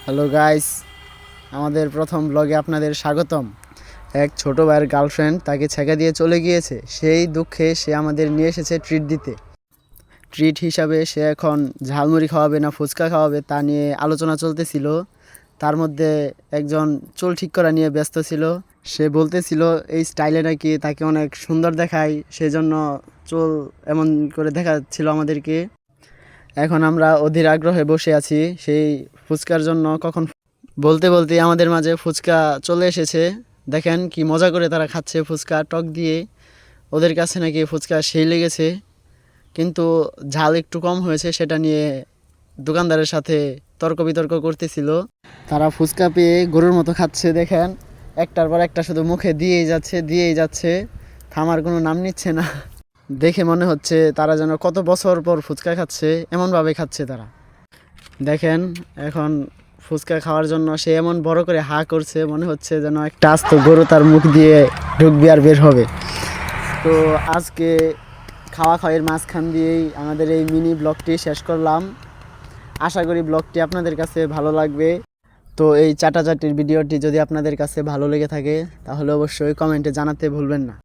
Hello guys, আমাদের প্রথম ব্লগে আপনাদের স্বাগতম। এক ছোট ভাইয়ের গার্লফ্রেন্ড তাকে ছেঁকা দিয়ে চলে গিয়েছে, সেই দুঃখে সে আমাদের নিয়ে এসেছে ট্রিট দিতে। ট্রিট হিসাবে সে এখন ঝালমুড়ি খাওয়াবে না ফুচকা খাওয়াবে তা নিয়ে আলোচনা চলতেছিল। তার মধ্যে একজন চুল ঠিক করা নিয়ে ব্যস্ত ছিল। সে বলতেছিল এই স্টাইলে নাকি তাকে অনেক সুন্দর দেখায়, সেজন্য চুল এমন করে দেখাচ্ছিল আমাদেরকে। এখন আমরা অধীর আগ্রহে বসে আছি সেই ফুচকার জন্য। কখন বলতে বলতে আমাদের মাঝে ফুচকা চলে এসেছে। দেখেন কি মজা করে তারা খাচ্ছে ফুচকা টক দিয়ে। ওদের কাছে নাকি ফুচকা সেই লেগেছে, কিন্তু ঝাল একটু কম হয়েছে, সেটা নিয়ে দোকানদারের সাথে তর্ক বিতর্ক করতেছিল। তারা ফুচকা পেয়ে গরুর মতো খাচ্ছে, দেখেন একটার পর একটা শুধু মুখে দিয়েই যাচ্ছে, থামার কোনো নাম নিচ্ছে না। দেখে মনে হচ্ছে তারা যেন কত বছর পর ফুচকা খাচ্ছে, এমনভাবে খাচ্ছে তারা। দেখেন এখন ফুচকা খাওয়ার জন্য সে এমন বড় করে হা করছে, মনে হচ্ছে যেন একটা আস্ত গরু তার মুখ দিয়ে ঢুকবে আর বের হবে। তো আজকে খাওয়া খাওয়ার মাঝখান দিয়েই আমাদের এই মিনি ব্লগটি শেষ করলাম। আশা করি ব্লগটি আপনাদের কাছে ভালো লাগবে। তো এই চাটাচাটির ভিডিওটি যদি আপনাদের কাছে ভালো লেগে থাকে তাহলে অবশ্যই কমেন্টে জানাতে ভুলবেন না।